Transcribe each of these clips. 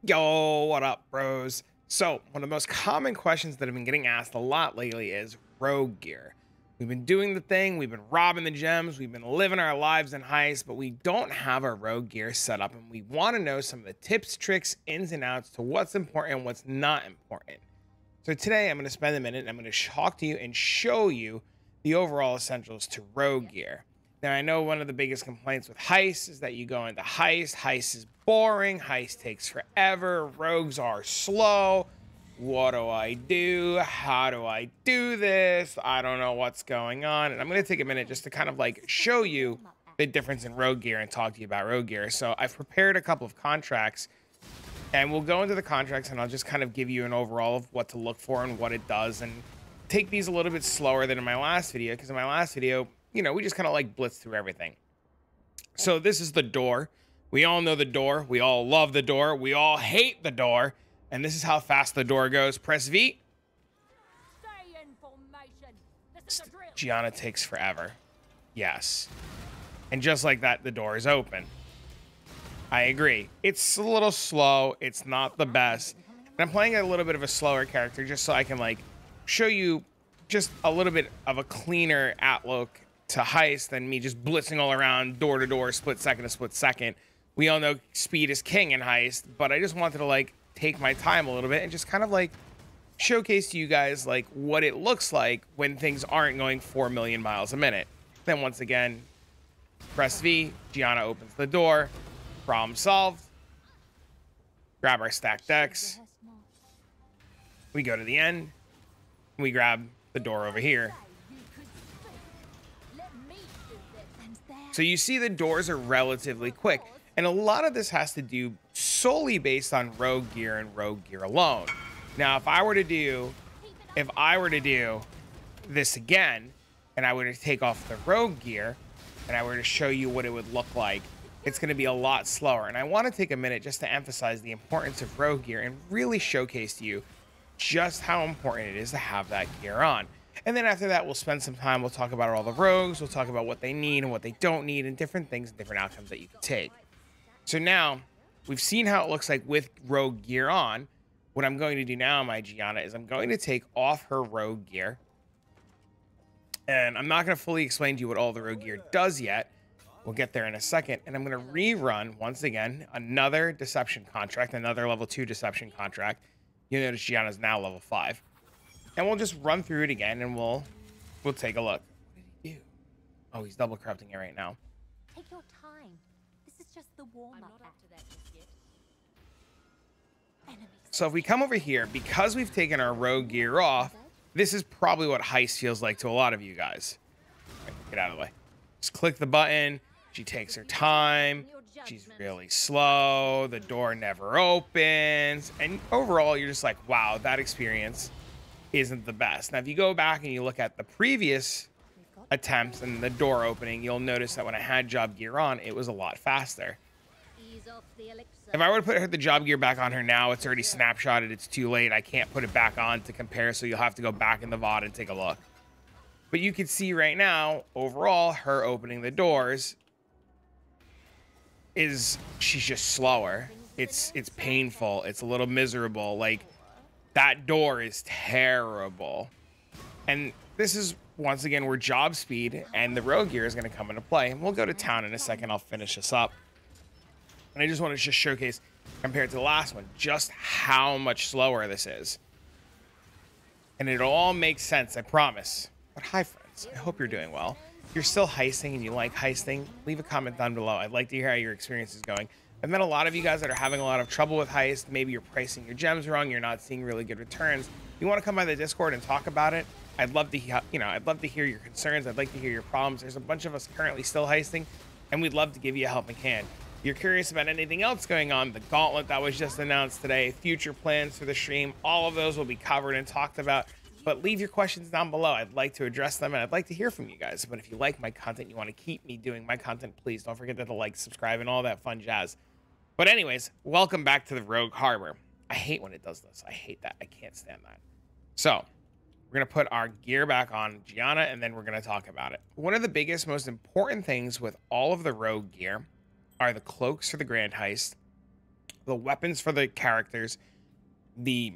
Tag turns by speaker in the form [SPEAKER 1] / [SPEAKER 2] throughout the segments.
[SPEAKER 1] Yo, what up, bros? So, one of the most common questions that I've been getting asked a lot lately is rogue gear. We've been doing the thing, we've been robbing the gems, we've been living our lives in Heist, but we don't have our rogue gear set up, and we want to know some of the tips, tricks, ins and outs to what's important and what's not important. So today I'm going to spend a minute and I'm going to talk to you and show you the overall essentials to rogue gear. Now, I know one of the biggest complaints with Heist is that you go into Heist is boring, Heist takes forever, rogues are slow. What do I do? How do I do this? I don't know what's going on. And I'm going to take a minute just to kind of like show you the difference in rogue gear and talk to you about rogue gear. So I've prepared a couple of contracts and we'll go into the contracts and I'll just kind of give you an overall of what to look for and what it does, and take these a little bit slower than in my last video, because in my last video, you know, we just kind of like blitz through everything. So this is the door. We all know the door. We all love the door. We all hate the door. And this is how fast the door goes. Press V.
[SPEAKER 2] Stay in formation. This is a drill.
[SPEAKER 1] Gianna takes forever. Yes. And just like that, the door is open. I agree. It's a little slow. It's not the best. And I'm playing a little bit of a slower character just so I can like show you just a little bit of a cleaner outlook to Heist than me just blitzing all around door to door, split second to split second. We all know speed is king in Heist, but I just wanted to like take my time a little bit and just kind of like showcase to you guys like what it looks like when things aren't going 4 million miles a minute. Then once again, press V, Gianna opens the door, problem solved. Grab our stacked decks. We go to the end. We grab the door over here. So you see the doors are relatively quick. And a lot of this has to do solely based on rogue gear and rogue gear alone. Now, if I were to do this again, and I were to take off the rogue gear, and I were to show you what it would look like, it's going to be a lot slower. And I want to take a minute just to emphasize the importance of rogue gear and really showcase to you just how important it is to have that gear on. And then after that, we'll spend some time, we'll talk about all the rogues, we'll talk about what they need and what they don't need, and different things and different outcomes that you can take. So now, we've seen how it looks like with rogue gear on. What I'm going to do now, my Gianna, is I'm going to take off her rogue gear. And I'm not going to fully explain to you what all the rogue gear does yet. We'll get there in a second. And I'm going to rerun, once again, another deception contract, another level 2 deception contract. You'll notice Gianna's now level 5. And we'll just run through it again, and we'll take a look. What did he do? Oh, he's double corrupting it right now.
[SPEAKER 2] Take your time. This is just the warm-up. I'm not up to that just yet.
[SPEAKER 1] So if we come over here, because we've taken our rogue gear off, this is probably what Heist feels like to a lot of you guys. Right, get out of the way. Just click the button. She takes her time. She's really slow. The door never opens. And overall, you're just like, wow, that experience isn't the best. Now, if you go back and you look at the previous attempts and the door opening, you'll notice that when I had job gear on, it was a lot faster. If I were to put the job gear back on her now, it's already snapshotted. It's too late. I can't put it back on to compare, so you'll have to go back in the VOD and take a look. But you can see right now, overall, her opening the doors she's just slower. It's painful. It's a little miserable. Like, that door is terrible. And this is, once again, where job speed and the rogue gear is going to come into play. And we'll go to town in a second. I'll finish this up. And I just want to just showcase, compared to the last one, just how much slower this is. And it all makes sense, I promise. But hi, friends. I hope you're doing well. If you're still heisting and you like heisting, leave a comment down below. I'd like to hear how your experience is going. I've met a lot of you guys that are having a lot of trouble with Heist. Maybe you're pricing your gems wrong. You're not seeing really good returns. You want to come by the Discord and talk about it? I'd love to, I'd love to hear your concerns. I'd like to hear your problems. There's a bunch of us currently still heisting, and we'd love to give you a helping hand. If you're curious about anything else going on, the gauntlet that was just announced today, future plans for the stream, all of those will be covered and talked about. But leave your questions down below. I'd like to address them, and I'd like to hear from you guys. But if you like my content, you want to keep me doing my content, please don't forget to like, subscribe, and all that fun jazz. But anyways, welcome back to the Rogue Harbor. I hate when it does this. I hate that. I can't stand that. So we're going to put our gear back on Gianna, and then we're going to talk about it. One of the biggest, most important things with all of the rogue gear are the cloaks for the Grand Heist, the weapons for the characters, the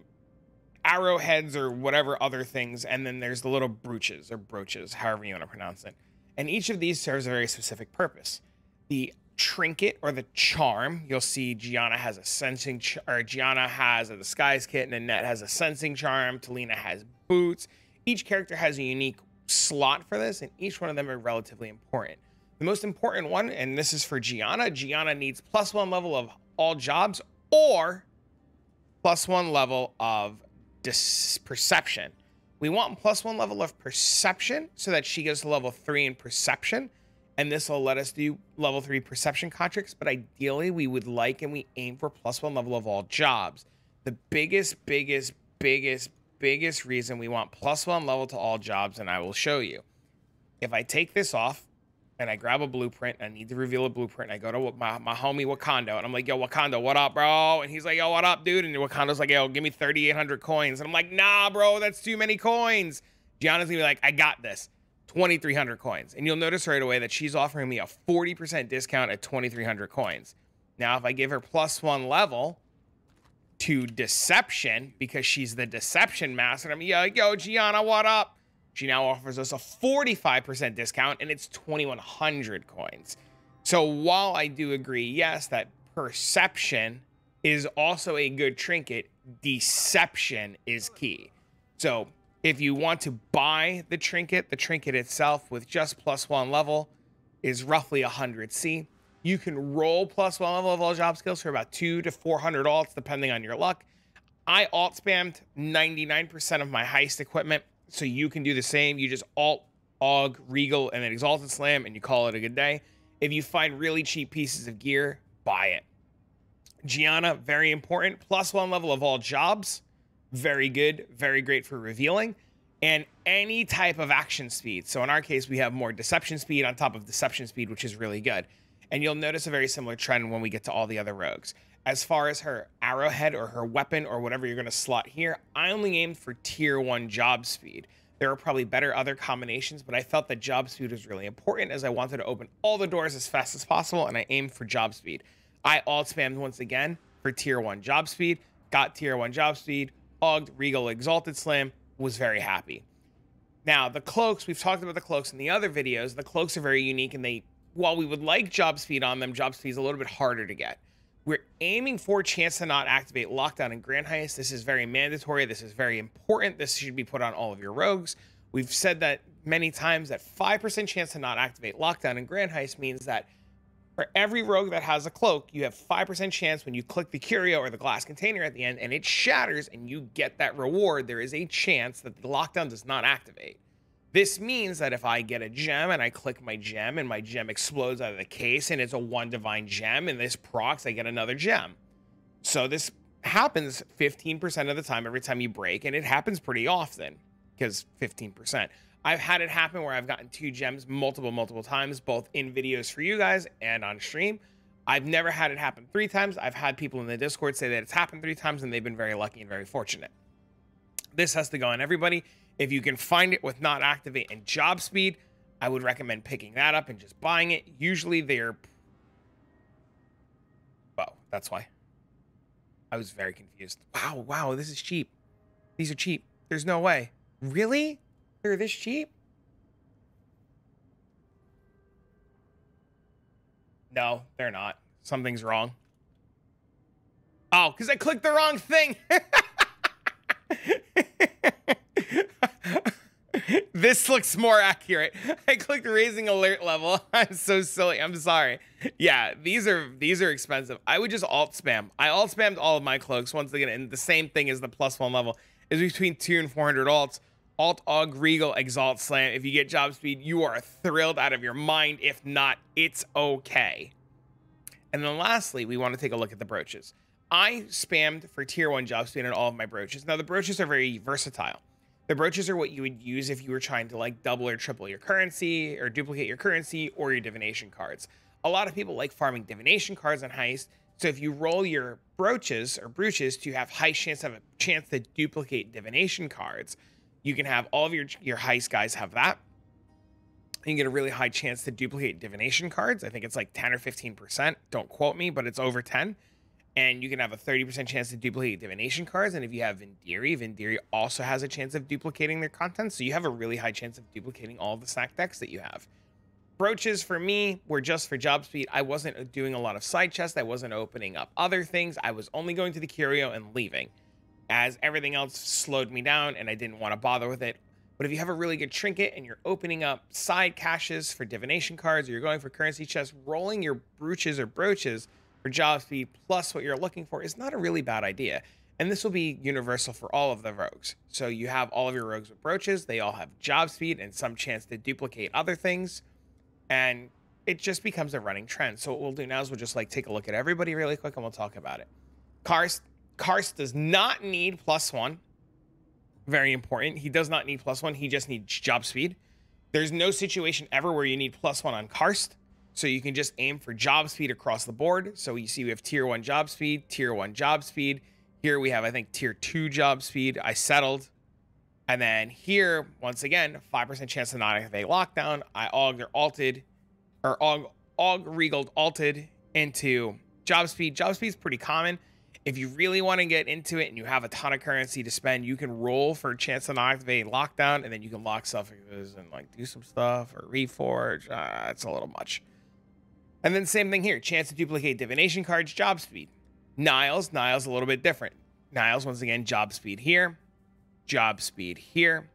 [SPEAKER 1] arrowheads or whatever other things, and then there's the little brooches or brooches, however you want to pronounce it. And each of these serves a very specific purpose. The trinket or the charm, you'll see Gianna has a sensing, or Gianna has a disguise kit, and Nenet has a sensing charm. Tullina has boots. Each character has a unique slot for this, and each one of them are relatively important. The most important one, and this is for Gianna, Gianna needs +1 level of all jobs or +1 level of perception. We want +1 level of perception so that she goes to level 3 in perception, and this will let us do level 3 perception contracts, but ideally we would like and we aim for +1 level of all jobs. The biggest reason we want +1 level to all jobs, and I will show you. If I take this off and I grab a blueprint, I need to reveal a blueprint, I go to my homie Wakanda, and I'm like, yo, Wakanda, what up, bro? And he's like, yo, what up, dude? And Wakanda's like, yo, give me 3,800 coins. And I'm like, nah, bro, that's too many coins. Gianna's gonna be like, I got this. 2,300 coins. And you'll notice right away that she's offering me a 40% discount at 2,300 coins. Now, if I give her +1 level to deception, because she's the deception master, I'm like, yo, Gianna, what up? She now offers us a 45% discount, and it's 2,100 coins. So while I do agree, yes, that perception is also a good trinket, deception is key. So if you want to buy the trinket itself with just +1 level is roughly 100 C. You can roll +1 level of all job skills for about 200 to 400 alts, depending on your luck. I alt spammed 99% of my heist equipment, so you can do the same. You just alt, aug, regal, and then exalted slam, and you call it a good day. If you find really cheap pieces of gear, buy it. Gianna, very important. +1 level of all jobs. Very good, very great for revealing, and any type of action speed. So in our case, we have more deception speed on top of deception speed, which is really good. And you'll notice a very similar trend when we get to all the other rogues. As far as her arrowhead or her weapon or whatever you're going to slot here, I only aimed for tier 1 job speed. There are probably better other combinations, but I felt that job speed was really important as I wanted to open all the doors as fast as possible, and I aimed for job speed. I alt spammed once again for tier 1 job speed, got tier 1 job speed, Auged, Regal, Exalted Slam, was very happy. Now, the cloaks, we've talked about the cloaks in the other videos. The cloaks are very unique, and while we would like job speed on them, job speed is a little bit harder to get. We're aiming for chance to not activate lockdown in Grand Heist. This is very mandatory. This is very important. This should be put on all of your rogues. We've said that many times that 5% chance to not activate lockdown in Grand Heist means that for every rogue that has a cloak, you have 5% chance when you click the curio or the glass container at the end and it shatters and you get that reward, there is a chance that the lockdown does not activate. This means that if I get a gem and I click my gem and my gem explodes out of the case and it's a 1 divine gem and this procs, I get another gem. So this happens 15% of the time every time you break, and it happens pretty often because 15%. I've had it happen where I've gotten 2 gems multiple times, both in videos for you guys and on stream. I've never had it happen 3 times. I've had people in the Discord say that it's happened 3 times and they've been very lucky and very fortunate. This has to go on everybody. If you can find it with not activate and job speed, I would recommend picking that up and just buying it. Usually they're... Well, that's why. I was very confused. Wow, this is cheap. These are cheap. There's no way. Really? They're this cheap? No, they're not. Something's wrong. Oh, because I clicked the wrong thing. This looks more accurate. I clicked raising alert level. I'm so silly. I'm sorry. Yeah, these are expensive. I would just alt spam. I alt spammed all of my cloaks once again, and the same thing as the +1 level is between 200 and 400 alts. Alt, Aug, Regal, Exalt, Slam. If you get job speed, you are thrilled out of your mind. If not, it's okay. And then lastly, we want to take a look at the brooches. I spammed for tier 1 job speed on all of my brooches. Now, the brooches are very versatile. The brooches are what you would use if you were trying to like double or triple your currency or duplicate your currency or your divination cards. A lot of people like farming divination cards on Heist. So if you roll your brooches to have high chance to duplicate divination cards, you can have all of your Heist guys have that. You can get a really high chance to duplicate divination cards. I think it's like 10 or 15%. Don't quote me, but it's over 10. And you can have a 30% chance to duplicate divination cards. And if you have Vinderi, Vinderi also has a chance of duplicating their content. So you have a really high chance of duplicating all the stack decks that you have. Brooches for me were just for job speed. I wasn't doing a lot of side chests. I wasn't opening up other things. I was only going to the curio and leaving, as everything else slowed me down and I didn't want to bother with it. But if you have a really good trinket and you're opening up side caches for divination cards, or you're going for currency chests, rolling your brooches or brooches for job speed plus what you're looking for is not a really bad idea. And this will be universal for all of the rogues. So you have all of your rogues with brooches. They all have job speed and some chance to duplicate other things. And it just becomes a running trend. So what we'll do now is we'll just like take a look at everybody really quick and we'll talk about it. Karst does not need +1. Very important. He does not need +1. He just needs job speed. There's no situation ever where you need +1 on Karst. So you can just aim for job speed across the board. So you see we have tier 1 job speed, tier 1 job speed. Here we have, I think, tier 2 job speed. I settled. And then here, once again, 5% chance to not activate lockdown. I regaled alted into job speed. Job speed is pretty common. If you really want to get into it and you have a ton of currency to spend, you can roll for a chance to not activate lockdown, and then you can lock suffixes and like do some stuff or reforge. It's a little much. And then same thing here, chance to duplicate divination cards, job speed. Niles a little bit different. Niles, once again, job speed here, job speed here,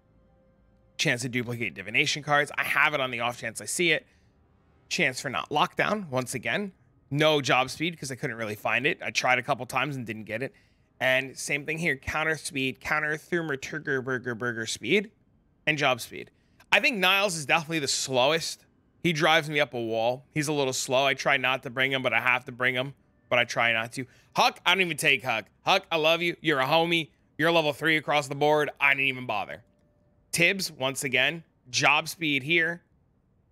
[SPEAKER 1] chance to duplicate divination cards. I have it on the off chance I see it. Chance for not lockdown, once again. No job speed because I couldn't really find it. I tried a couple times and didn't get it. And same thing here, counter speed, counter Thermoturger burger speed, and job speed. I think Niles is definitely the slowest. He drives me up a wall. He's a little slow. I try not to bring him, but I have to bring him. But I try not to. Huck, I don't even take Huck. Huck, I love you. You're a homie. You're level 3 across the board. I didn't even bother. Tibbs, once again, job speed here.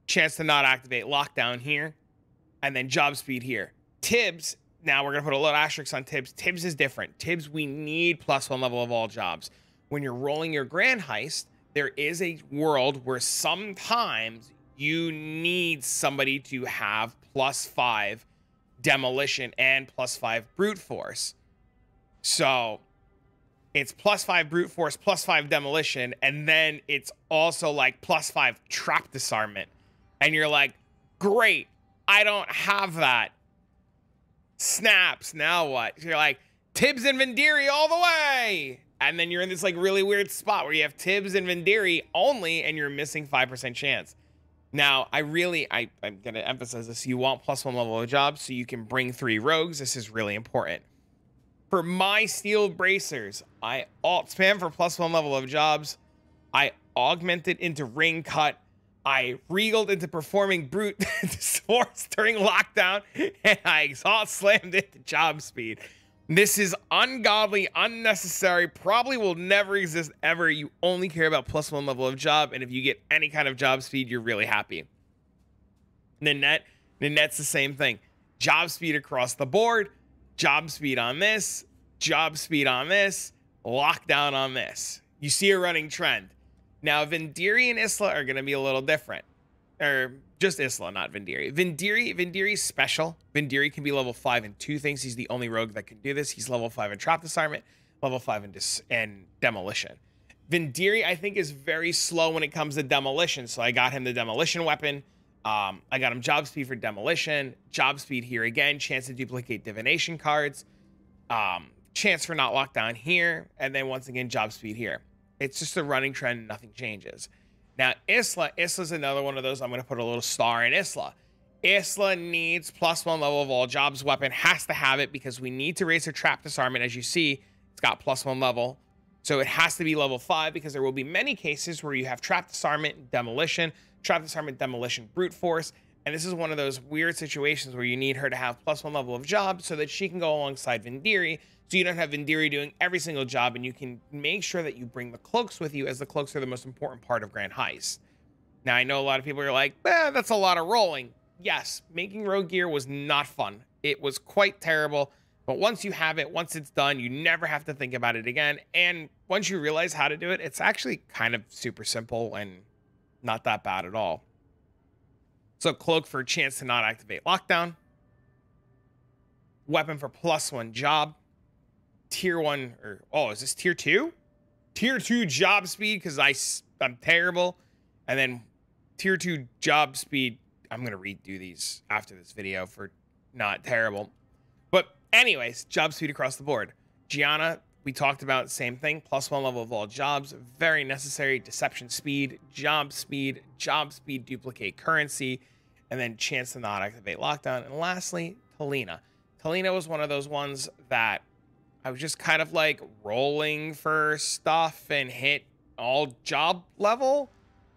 [SPEAKER 1] Chance to not activate lockdown here. And then job speed here. Tibbs, now we're going to put a little asterisk on Tibbs. Tibbs is different. Tibbs, we need +1 level of all jobs. When you're rolling your grand heist, there is a world where sometimes you need somebody to have +5 demolition and +5 brute force. So it's +5 brute force, +5 demolition, and then it's also like +5 trap disarmament. And you're like, great, I don't have that. Snaps, now what? You're like, Tibbs and Vinderi all the way. And then you're in this like really weird spot where you have Tibbs and Vinderi only, and you're missing 5% chance. Now, I'm going to emphasize this. You want +1 level of jobs so you can bring 3 rogues. This is really important. For my steel bracers, I alt spam for +1 level of jobs. I augmented into ring cut. I regaled into performing brute force during lockdown, and I exhaust slammed into job speed. This is ungodly, unnecessary, probably will never exist ever. You only care about +1 level of job, and if you get any kind of job speed, you're really happy. Nenet's the same thing. Job speed across the board, job speed on this, job speed on this, lockdown on this. You see a running trend. Now, Vinderi and Isla are going to be a little different. Or just Isla, not Vinderi. Vinderi's special. Vinderi can be level 5 in 2 things. He's the only rogue that can do this. He's level 5 in trap disarmament, level 5 in demolition. Vinderi, I think, is very slow when it comes to demolition. So I got him the demolition weapon. I got him job speed for demolition. Job speed here again. Chance to duplicate divination cards. Chance for not lockdown here. And then once again, job speed here. It's just a running trend. Nothing changes. Now, Isla's another one of those. I'm going to put a little star in Isla. Isla needs +1 level of all jobs weapon. Has to have it because we need to raise her trap disarmament. As you see, it's got +1 level. So it has to be level 5 because there will be many cases where you have trap disarmament, demolition, brute force. And this is one of those weird situations where you need her to have +1 level of job so that she can go alongside Vinderi. So you don't have Vinderi doing every single job, and you can make sure that you bring the cloaks with you, as the cloaks are the most important part of Grand Heist. Now, I know a lot of people are like, that's a lot of rolling. Yes, making rogue gear was not fun. It was quite terrible. But once you have it, once it's done, you never have to think about it again. And once you realize how to do it, it's actually kind of super simple and not that bad at all. So cloak for a chance to not activate lockdown. weapon for +1 job. Tier 1, or, oh, is this tier 2? Tier 2 job speed, because I'm terrible. And then tier 2 job speed, I'm going to redo these after this video for not terrible. But anyways, job speed across the board. Gianna, we talked about, same thing, +1 level of all jobs, very necessary. Deception speed, duplicate currency, and then chance to not activate lockdown. And lastly, Tullina. Tullina was one of those ones that I was just kind of like rolling for stuff and hit all job level.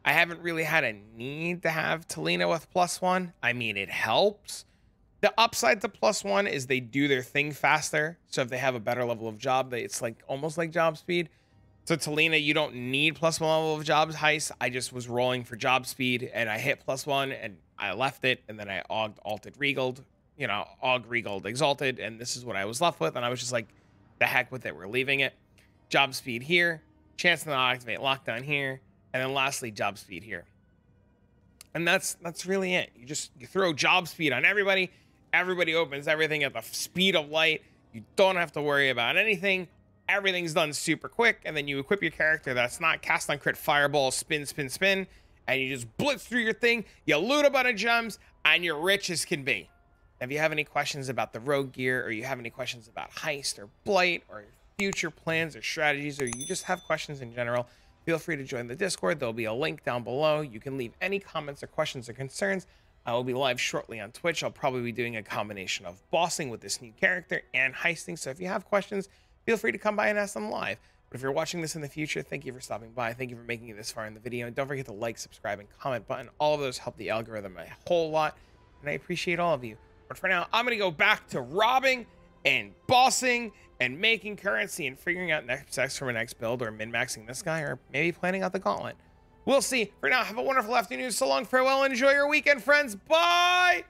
[SPEAKER 1] I haven't really had a need to have Tullina with +1. I mean, it helps. The upside to +1 is they do their thing faster. So if they have a better level of job, it's like almost like job speed. So Tullina, you don't need +1 level of jobs heist. I just was rolling for job speed and I hit +1 and I left it. And then I auged, alted, regaled, you know, aug, regaled, exalted. And this is what I was left with. And I was just like, the heck with it, we're leaving it. Job speed here, chance to not activate lockdown here, and then lastly job speed here. And that's really it. You throw job speed on everybody opens everything at the speed of light. You don't have to worry about anything. Everything's done super quick, and then you equip your character that's not cast on crit, fireball, spin, and you just blitz through your thing, you loot a bunch of gems, and you're rich as can be. If you have any questions about the rogue gear, or you have any questions about heist or blight or future plans or strategies, or you just have questions in general, feel free to join the Discord. There'll be a link down below. You can leave any comments or questions or concerns. I will be live shortly on Twitch. I'll probably be doing a combination of bossing with this new character and heisting. So if you have questions, feel free to come by and ask them live. But if you're watching this in the future, thank you for stopping by. Thank you for making it this far in the video. And don't forget to like, subscribe, and comment button. All of those help the algorithm a whole lot. And I appreciate all of you. But for now, I'm going to go back to robbing and bossing and making currency and figuring out next steps for my next build, or min-maxing this guy, or maybe planning out the gauntlet. We'll see. For now, have a wonderful afternoon. So long, farewell, and enjoy your weekend, friends. Bye!